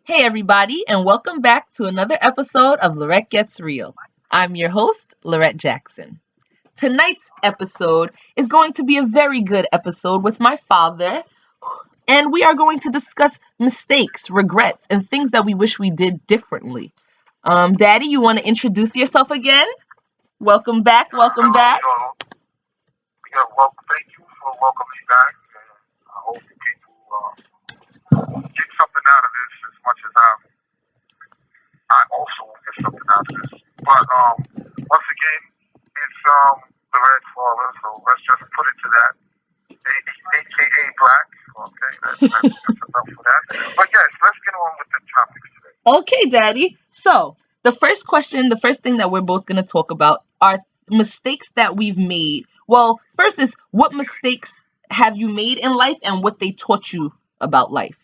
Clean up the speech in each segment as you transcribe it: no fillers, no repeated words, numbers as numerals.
Hey, everybody, and welcome back to another episode of Lerret Gets Real. I'm your host, Lerret Jackson. Tonight's episode is going to be a very good episode with my father, and we are going to discuss mistakes, regrets, and things that we wish we did differently. Daddy, you want to introduce yourself again? Welcome back. Welcome back. Well, thank you for welcoming me back, and I hope people get something out of this as much as I also will get something out of this. But once again, it's the Red Father, so let's just put it to that, aka Black. Okay, that's enough for that. But yes, let's get on with the topics today. Okay, Daddy. So, the first thing that we're both going to talk about are mistakes that we've made. Well, first is what mistakes have you made in life and what they taught you about life.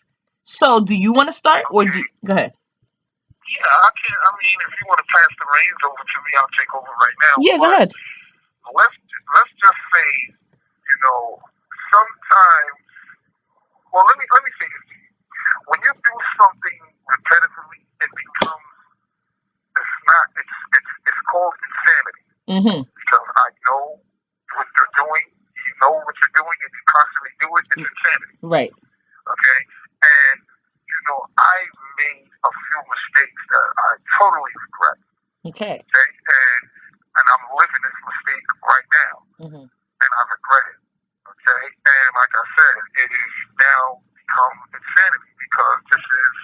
So, do you want to start or Okay. go ahead? Yeah, I can. I mean, if you want to pass the reins over to me, I'll take over right now. Yeah, go But ahead. let's just say, sometimes. Well, let me say this to you. When you do something repetitively, it becomes it's not it's called insanity Mm-hmm. because I know what you're doing, you know what you're doing, and you constantly do it. It's insanity. Right. Okay, and I made a few mistakes that I totally regret. Okay. Okay, and I'm living this mistake right now, Mm-hmm. and I regret it. Okay, and like I said, it is now become insanity because this is,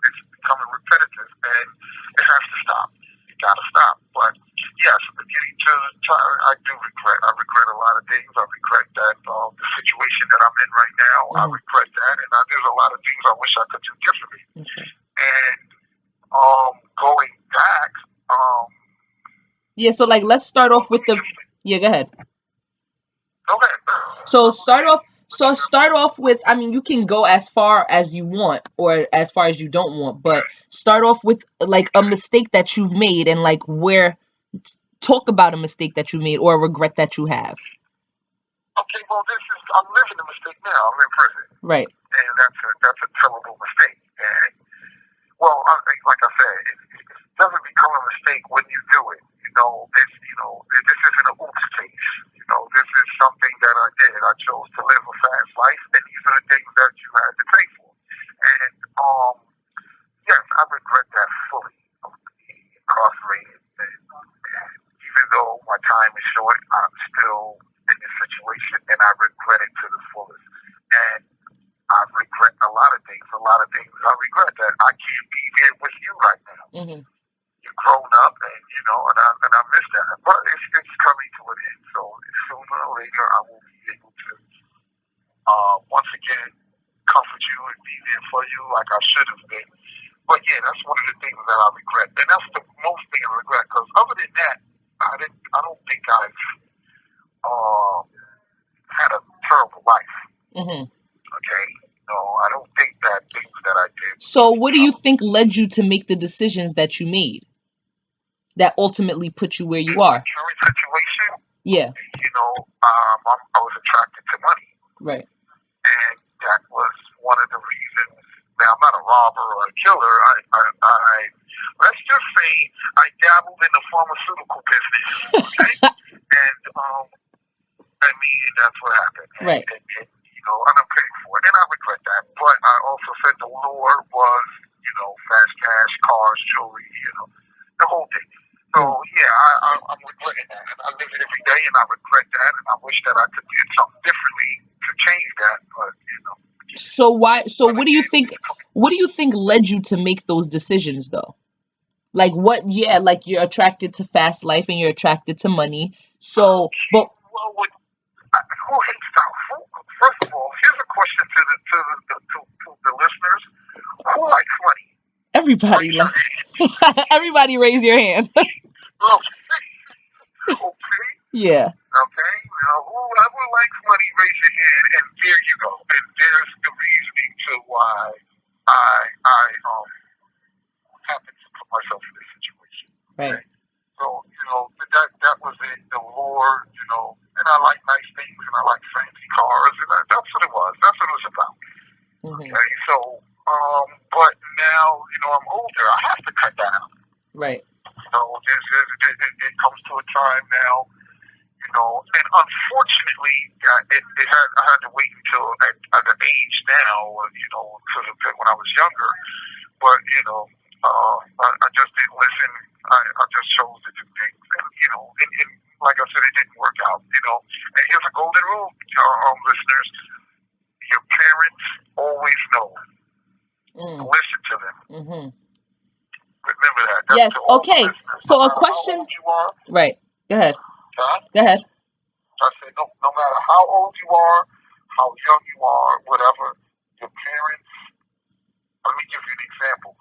it's becoming repetitive, and it has to stop. It gotta stop. But yes, getting to the time, I do regret. I regret a lot of things. I regret that the situation that I'm in right now. I regret that, and there's a lot of things I wish I could do differently. Okay. And going back, Yeah, so like let's start off with the Yeah, go ahead. go ahead. So start off with, I mean, you can go as far as you want or as far as you don't want, but start off with like a mistake that you've made and like where talk about a mistake that you made or a regret that you have. Okay, well, I'm living a mistake now. I'm in prison, Right. and that's a terrible mistake. And well, like I said, it doesn't become a mistake when you do it. This isn't an oops case. This is something that I did. I chose to live a fast life, and these are the things that you had to pay for. And yes, I regret that fully of being incarcerated. And even though my time is short, I'm still in this situation, and I regret it to the fullest. And I regret a lot of things. A lot of things I regret that I can't be here with you right now. Mm-hmm. You're grown up, and I miss that. But it's coming to an end. So sooner or later, I will be able to once again comfort you and be there for you like I should have been. But yeah, that's one of the things that I regret, and that's the most thing I regret. Because other than that, I don't think I've had a terrible life. Mm-hmm. Okay, no, I don't think that things that I did. So what do you think led you to make the decisions that you made that ultimately put you where you are? The current situation, Yeah. I was attracted to money. Right. And that was one of the reasons. Now, I'm not a robber or a killer. Let's just say I dabbled in the pharmaceutical business, okay? And that's what happened. Right. And I'm paying for it, and I regret that. But I also said the lure was, fast cash, cars, jewelry, the whole thing. So yeah, I'm regretting that, and I live it every day, and I regret that, and I wish that I could do something differently to change that, but. So why? So what do you think? What do you think led you to make those decisions, though? Like what? Yeah, like you're attracted to fast life and you're attracted to money. So, but well, who hates that? First of all, here's a question to the listeners: who likes money? everybody like everybody raise your hand. Okay. Yeah. Okay. Now, whoever likes money, raise your hand, and there you go. And there's the reasoning to why I happened to put myself in this situation. Right. Okay? So that was it. The lure, and I like nice things, and I like fancy cars, and that's what it was. That's what it was about. Mm-hmm. Okay, so but now I'm older. I have to cut down. Right. It comes to a time now, and unfortunately, I had to wait until at the age now, sort of when I was younger. But I just didn't listen. I just chose to do things, and like I said, it didn't work out. And here's a golden rule, listeners: your parents always know. Listen to them. Mm-hmm. Remember that. That's yes. Okay. So no a question. How old you are, right. Go ahead. huh? Go ahead. I say no matter how old you are, how young you are, whatever, your parents. Let me give you an example.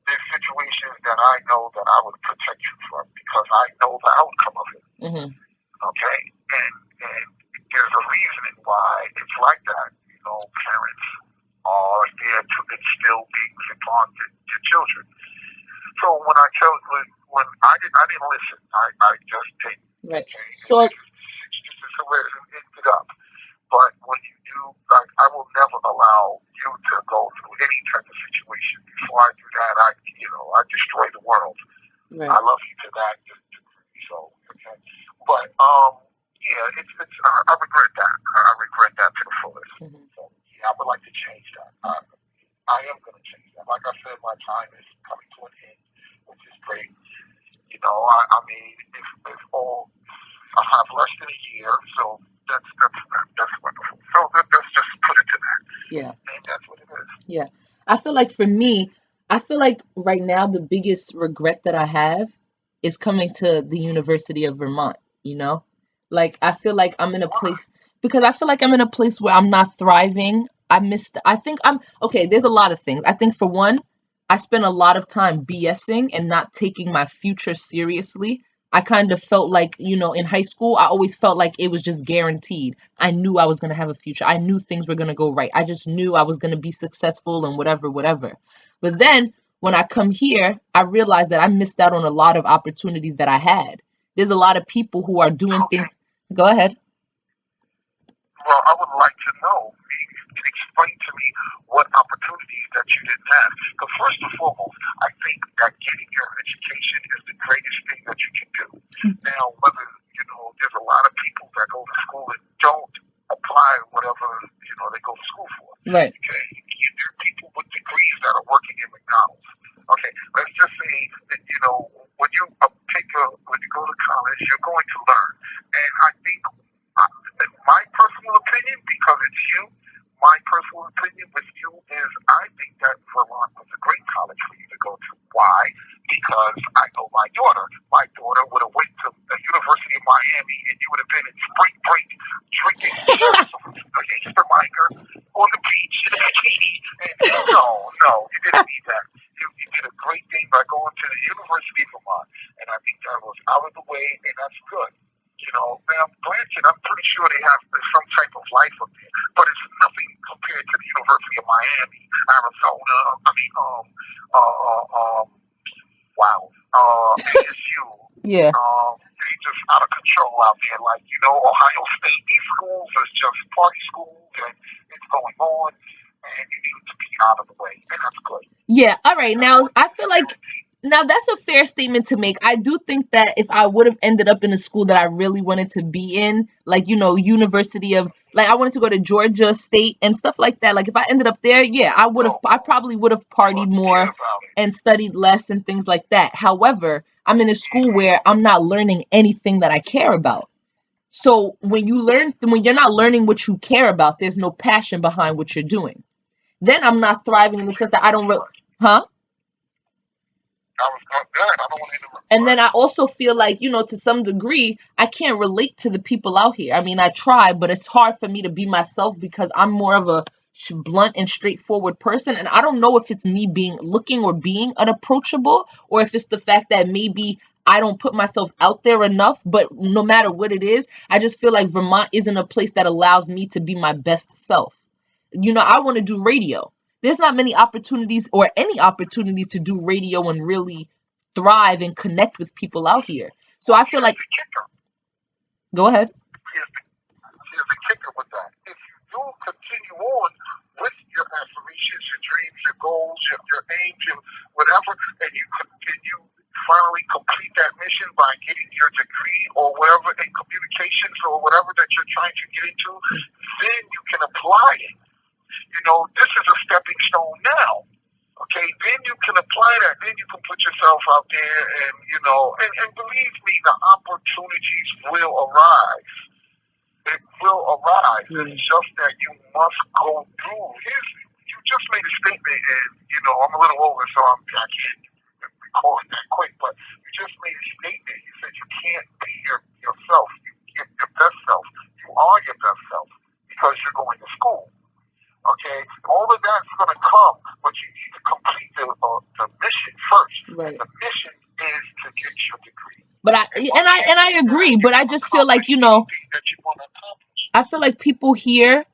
There's situations that I know that I would protect you from because I know the outcome of it. Mm-hmm. Okay, and there's a reasoning why it's like that. Parents are there to instill things upon their children. So when I didn't listen. I just didn't. Right. Okay, So it's a lesson. It up. But when you do, like, I will never allow you to go through any type of situation. Before I do that, I destroy the world. right. I love you to that degree. So, okay. But, yeah, I regret that. I regret that to the fullest. Mm-hmm. So, yeah, I would like to change that. I am going to change that. Like I said, my time is coming to an end, which is great. I mean, if all, I have less than a year, so that's wonderful. So let's just put it to that. Yeah. And that's what it is. Yeah. I feel like for me, I feel like right now the biggest regret that I have is coming to the University of Vermont, Like I feel like I'm in a place because I feel like I'm in a place where I'm not thriving. I think I'm okay, there's a lot of things. I think for one, I spent a lot of time BSing and not taking my future seriously. I kind of felt like, in high school, I always felt like it was just guaranteed. I knew I was going to have a future. I knew things were going to go right. I just knew I was going to be successful and whatever, whatever. But then when I come here, I realized that I missed out on a lot of opportunities that I had. There's a lot of people who are doing things. Go ahead. Well, I would like to know. Explain to me what opportunities that you didn't have. Because first and foremost, I think that getting your education is the greatest thing that you can do. Now, whether there's a lot of people that go to school and don't apply whatever they go to school for. Right. Okay, there are people with degrees that are working in McDonald's. Okay, let's just say that when you when you go to college, you're going to learn, and I think my personal opinion, because it's you. My personal opinion with you is I think that Vermont was a great college for you to go to. Why? Because I know my daughter. My daughter would have went to the University of Miami and you would have been in spring break drinking Easter Miker on the beach in a bikini. And no, you didn't need that. You did a great thing by going to the University of Vermont. And I think that was out of the way, and that's good. Now, granted, I'm pretty sure they have some type of life up there, but it's nothing compared to the University of Miami, Arizona. I mean, ASU. Yeah. They just out of control out there. Like, Ohio State, these schools are just party schools, and it's going on, and you need to be out of the way, and that's good. Yeah. All right. Now, I feel like now that's a fair statement to make. I do think that if I would have ended up in a school that I really wanted to be in, like, University of, like, I wanted to go to Georgia State and stuff like that. Like, if I ended up there, yeah, I probably would have partied more and studied less and things like that. However, I'm in a school where I'm not learning anything that I care about. So when you're not learning what you care about, there's no passion behind what you're doing. Then I'm not thriving in the sense that I don't really, huh? And then I also feel like, to some degree, I can't relate to the people out here. I mean, I try, but it's hard for me to be myself because I'm more of a blunt and straightforward person. And I don't know if it's me looking or being unapproachable, or if it's the fact that maybe I don't put myself out there enough. But no matter what it is, I just feel like Vermont isn't a place that allows me to be my best self. I want to do radio. There's not many opportunities or any opportunities to do radio and really thrive and connect with people out here. So I feel like, go ahead. Here's the kicker with that. If you do continue on with your aspirations, your dreams, your goals, your aims, your whatever, and you finally complete that mission by getting your degree or whatever in communications or whatever that you're trying to get into, then you can apply it. This is a stepping stone now. Okay, then you can apply that. Then you can put yourself out there, and believe me, the opportunities will arise. It will arise. It's just that you must go through. You just made a statement, and I'm a little over, so I can't recall it that quick. But you just made a statement. You said you can't be yourself. Your best self. You are your best self because you're going to school. Okay, all of that's going to come, but you need to complete the mission first. Right. The mission is to get your degree. But I agree, but I just feel like, I feel like people here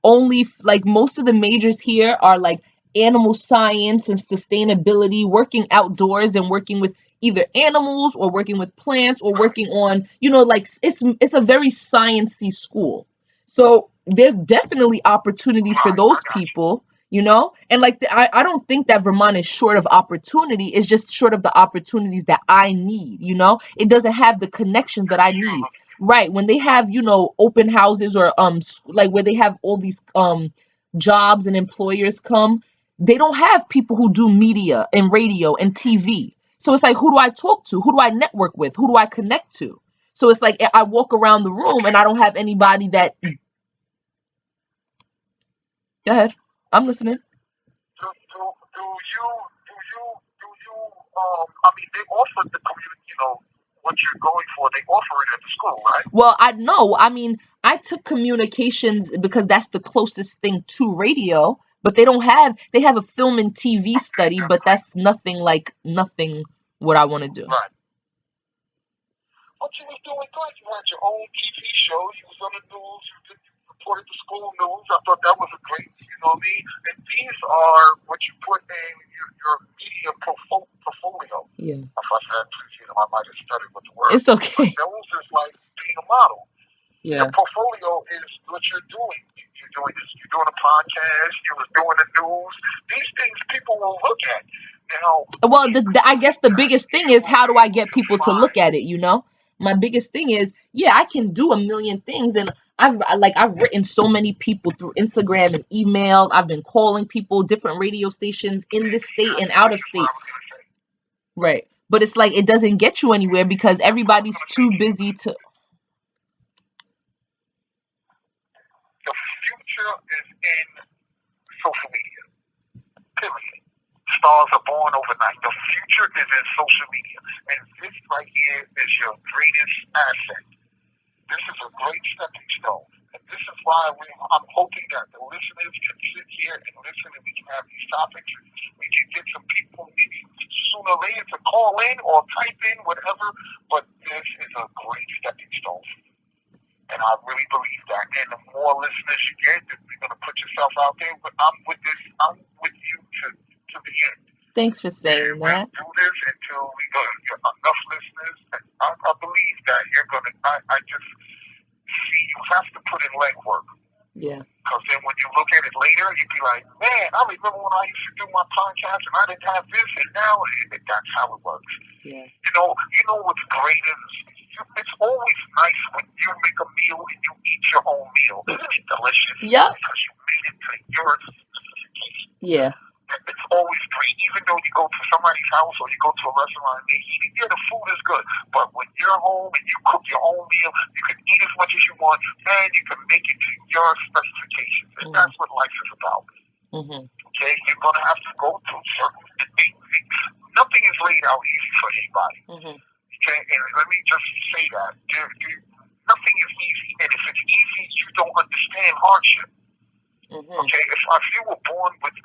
only, like, most of the majors here are like animal science and sustainability, working outdoors and working with either animals or working with plants or working on, like, it's a very sciencey school. So there's definitely opportunities for those people, and like I don't think that Vermont is short of opportunity. It's just short of the opportunities that I need. It doesn't have the connections that I need. Right, when they have, open houses or like where they have all these jobs and employers come, they don't have people who do media and radio and TV. So it's like, who do I talk to? Who do I network with? Who do I connect to? So it's like I walk around the room and I don't have anybody that. Go ahead, I'm listening. I mean, they offer the community, what you're going for. They offer it at the school, right? Well, I know. I mean, I took communications because that's the closest thing to radio. But they have a film and TV study, but that's nothing what I want to do. Right. But you was doing good. You had your own TV show. You was on the news. You reported the school news. I thought that was a great, what I mean? And these are what you put in your media portfolio. Yeah. If I said, I might have stuttered with the word. It's okay. But those is like being a model. Yeah. Your portfolio is what you're doing. You're doing this. You're doing a podcast. You was doing the news. These things people will look at. Now. Well, I guess the biggest thing is, how do I get people to look at it? My biggest thing is, yeah, I can do a million things, and I've written so many people through Instagram and email. I've been calling people, different radio stations in this state and out of state. Right. But it's like, it doesn't get you anywhere because everybody's too busy to. The future is in social media. Period. Stars are born overnight. The future is in social media. And this right here is your greatest asset. This is a great stepping stone. And this is why I'm hoping that the listeners can sit here and listen, and we can have these topics. We can get some people maybe sooner or later to call in or type in, whatever. But this is a great stepping stone for you. And I really believe that. And the more listeners you get, you're going to put yourself out there. But I'm with you to the end. Thanks for saying that. We'll do this until we get enough listeners. And I believe that you're going to, I just see you have to put in legwork. Yeah. Because then when you look at it later, you'd be like, man, I remember when I used to do my podcast and I didn't have this, and now that's how it works. Yeah. You know what's great is it's always nice when you make a meal and you eat your own meal. It's delicious. Yeah. Because you made it to your specification. Yeah. It's always great, even though you go to somebody's house or you go to a restaurant and they eat it. Yeah, the food is good. But when you're home and you cook your own meal, you can eat as much as you want and you can make it to your specifications. And that's what life is about. Mm-hmm. Okay? You're going to have to go through certain things. Nothing is laid out easy for anybody. Mm-hmm. Okay? And let me just say that. Nothing is easy. And if it's easy, you don't understand hardship. Mm-hmm. Okay? If you were born with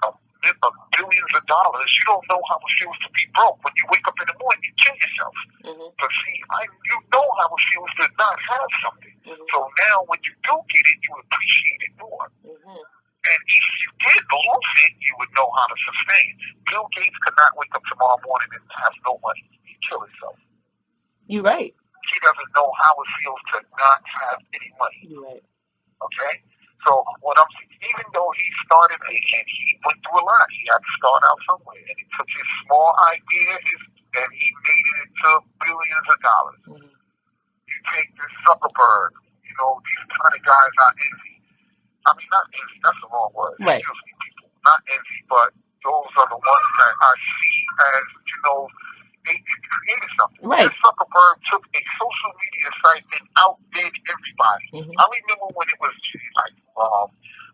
billions of dollars, you don't know how it feels to be broke. When you wake up in the morning, you kill yourself. Mm-hmm. But see, you know how it feels to not have something. Mm-hmm. So now when you do get it, you appreciate it more. Mm-hmm. And if you did lose it, you would know how to sustain. Bill Gates could not wake up tomorrow morning and have no money. He'd kill himself. You're right. He doesn't know how it feels to not have any money. You're right. Okay? So what I'm even though he started and he went through a lot, he had to start out somewhere, and he took his small idea and he made it into billions of dollars. Mm-hmm. You take this Zuckerberg, these kind of guys I envy. I mean, not envy, that's the wrong word. Right. Usually people, not envy, but those are the ones that I see as, they created something. Right. This Zuckerberg took a social media site and outdid everybody. Mm-hmm. I remember when it was like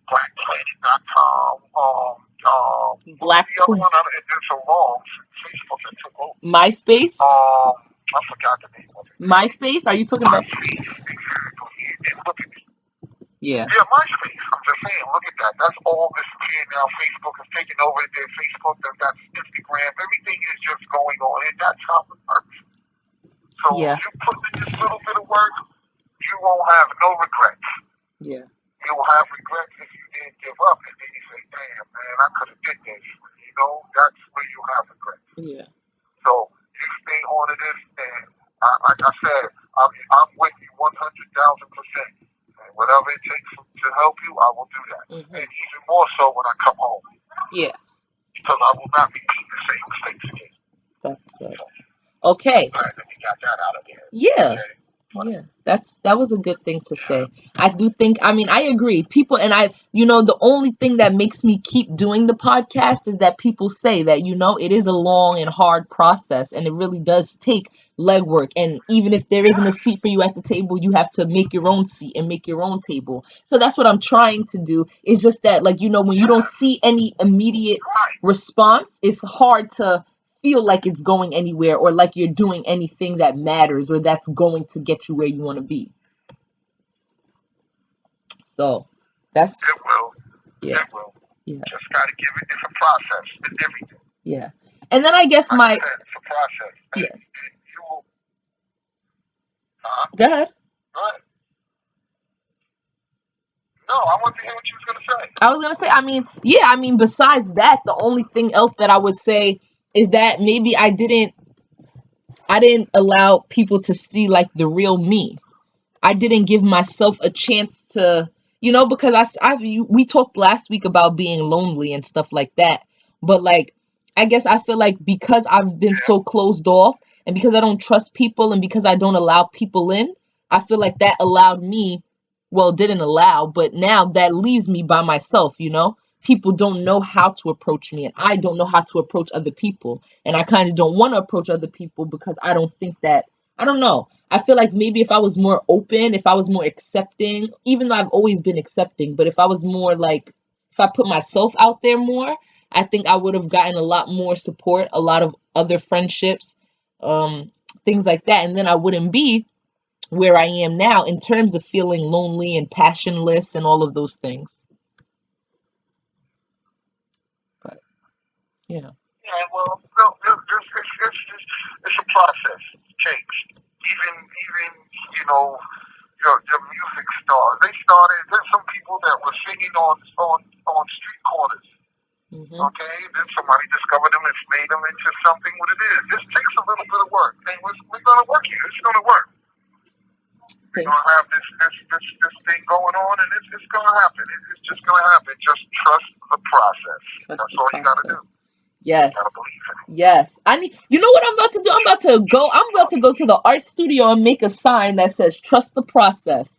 BlackPlanet.com, Black. the other one, it's been so long since Facebook that took over. MySpace. I forgot the name of it. MySpace? Are you talking about? MySpace, exactly. And look at it. Yeah. Yeah, MySpace. I'm just saying, look at that. That's all disappeared now. Facebook is taking over. There's Facebook, that's Instagram. Everything is just going on, and that's how it works. So Yeah. you put in this little bit of work, you won't have no regrets. Yeah. You'll have regrets if you didn't give up, and then you say, damn, man, I could have did this. That's where you have regrets. Yeah. So you stay on to this, and like I said, I'm with you 100,000%. And whatever it takes to help you, I will do that. Mm-hmm. And even more so when I come home. Yes. Because I will not repeat the same mistakes again. That's good. Okay. All right, then we got that out of there. Yeah. Okay. Yeah, that was a good thing to say. I do think, I mean, I agree. People, and the only thing that makes me keep doing the podcast is that people say that, it is a long and hard process, and it really does take legwork. And even if there isn't a seat for you at the table, you have to make your own seat and make your own table. So that's what I'm trying to do. It's just that, like, when you don't see any immediate response, it's hard to feel like it's going anywhere or like you're doing anything that matters or that's going to get you where you want to be. So that's it will. Yeah. It will. Yeah. Just gotta give it. It's a process. It's everything. Yeah. And then I guess like I said, it's a process. Yes. And you will. Go ahead. Go ahead. No, I want to hear what you was gonna say. I was gonna say, I mean, besides that, the only thing else that I would say is that maybe I didn't allow people to see like the real me. I didn't give myself a chance to, because we talked last week about being lonely and stuff like that. But like, I guess I feel like because I've been so closed off and because I don't trust people and because I don't allow people in, I feel like that allowed me, well, didn't allow, but now that leaves me by myself, People don't know how to approach me and I don't know how to approach other people. And I kind of don't want to approach other people because I don't think that, I don't know. I feel like maybe if I was more open, if I was more accepting, even though I've always been accepting, but if I was more like, if I put myself out there more, I think I would have gotten a lot more support, a lot of other friendships, things like that. And then I wouldn't be where I am now in terms of feeling lonely and passionless and all of those things. But, yeah. Yeah, well, no, it's a process. It takes. Even your music stars. There's some people that were singing on street corners. Mm-hmm. Okay, then somebody discovered them and made them into something what it is. This takes a little bit of work. And we're gonna work here. It's gonna work. We're gonna have this thing going on, and it's gonna happen. It's just gonna happen. Just trust the process. That's all you gotta do. Yes. You gotta believe in it. Yes. I need. You know what I'm about to do? I'm about to go to the art studio and make a sign that says "Trust the process."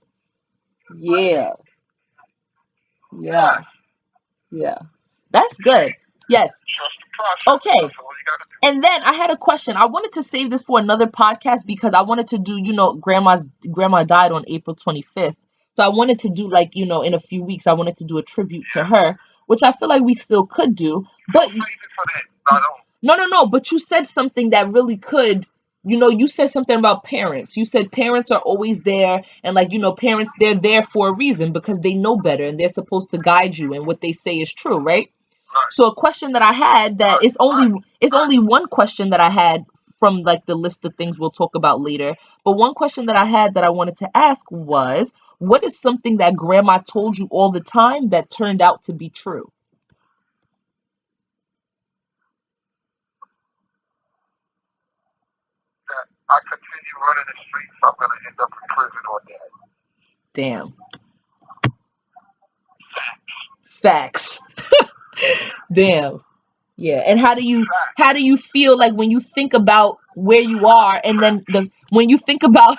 Yeah. Yeah. Yeah. That's good. Yes. Trust the process. Okay. That's all you gotta do. And then I had a question. I wanted to save this for another podcast because I wanted to do, grandma died on April 25th. So I wanted to do like, in a few weeks, I wanted to do a tribute to her, which I feel like we still could do. But Save it for that. no. But you said something that really could, you said something about parents. You said parents are always there. And like, parents, they're there for a reason because they know better and they're supposed to guide you. And what they say is true, right? So a question that I had that it's only one question that I had from like the list of things we'll talk about later. But one question that I had that I wanted to ask was, what is something that grandma told you all the time that turned out to be true? That I continue running the streets, I'm gonna end up in prison or dead. Damn. Facts. Damn. Yeah. And how do you feel like when you think about where you are and then when you think about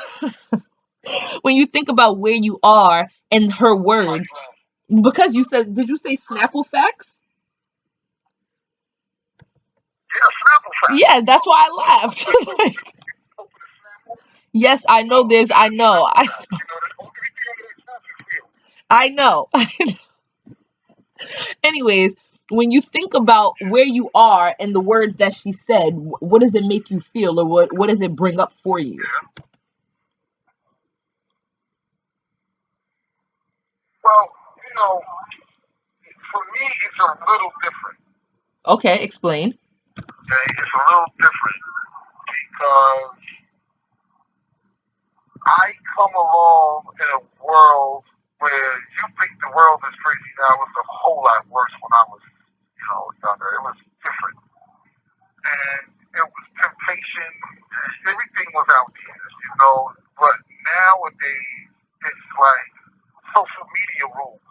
when you think about where you are and her words, because you said, did you say Snapple facts? Yeah, Snapple facts. Yeah, that's why I laughed. Yes, I know there's I know. I know. Anyways, when you think about where you are and the words that she said, what does it make you feel, or what does it bring up for you? Well, for me, it's a little different. Okay, explain. Okay, it's a little different because I come along in a world where you think the world is crazy now. It was a whole lot worse when I was, younger. It was different, and it was temptation. Everything was out there. But nowadays, it's like social media rules.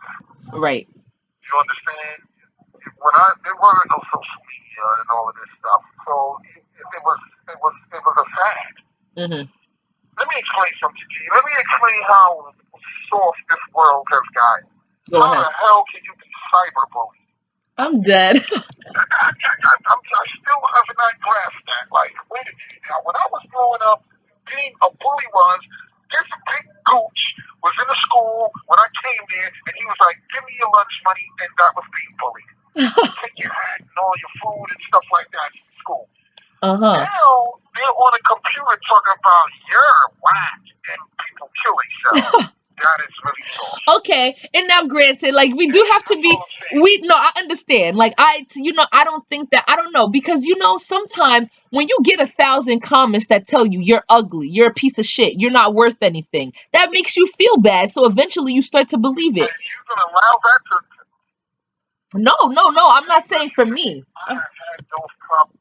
Right. You understand? There weren't no social media and all of this stuff, so it was a fad. Mm-hmm. Let me explain something to you. Let me explain how soft this world has gotten. Go How ahead. the hell can you be cyberbullied? I'm dead. I still have not grasped that. Like, wait a minute. Now, when I was growing up, being a bully was this big gooch was in the school when I came there, and he was like, "Give me your lunch money," and that was being bullied. Take your hat and all your food and stuff like that in school. Now they're on a computer talking about you're whack and people kill themselves. That is really soft. Okay, and now granted, like we do have to be, we no, I understand. Like I don't think that, I don't know, because sometimes when you get 1,000 comments that tell you you're ugly, you're a piece of shit, you're not worth anything, that makes you feel bad. So eventually you start to believe it. And you're gonna allow that to? No, I'm not saying for me. I have had those problems.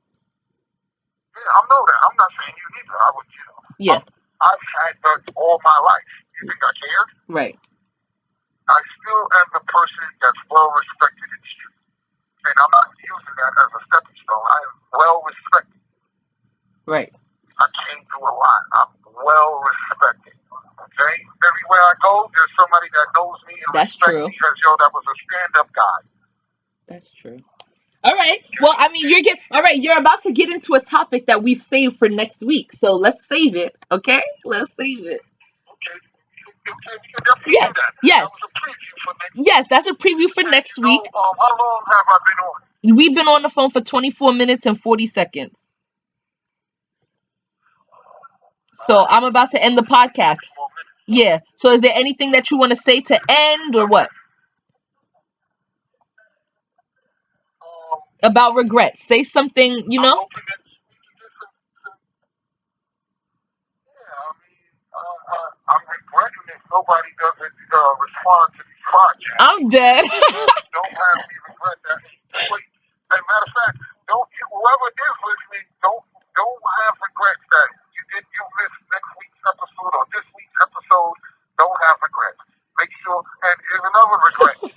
Yeah, I know that. I'm not saying you neither. I would, Yeah. I've had that all my life. You think I cared? Right. I still am the person that's well respected in the street. And I'm not using that as a stepping stone. I am well respected. Right. I came through a lot. I'm well respected. Okay? Everywhere I go, there's somebody that knows me and That's respects true. me as, that was a stand-up guy. That's true. All right. Well, I mean, all right. You're about to get into a topic that we've saved for next week, so let's save it. Okay, let's save it. Okay, we can definitely Yes, do that. yes, That was a preview for next yes. That's a preview for And, next week. how long have I been on? We've been on the phone for 24 minutes and 40 seconds. So I'm about to end the podcast. Yeah. So is there anything that you want to say to end, or what? About regrets. Say something, I'm hoping that we can get I'm regretting if nobody doesn't respond to these projects. I'm dead. Don't have me regret that.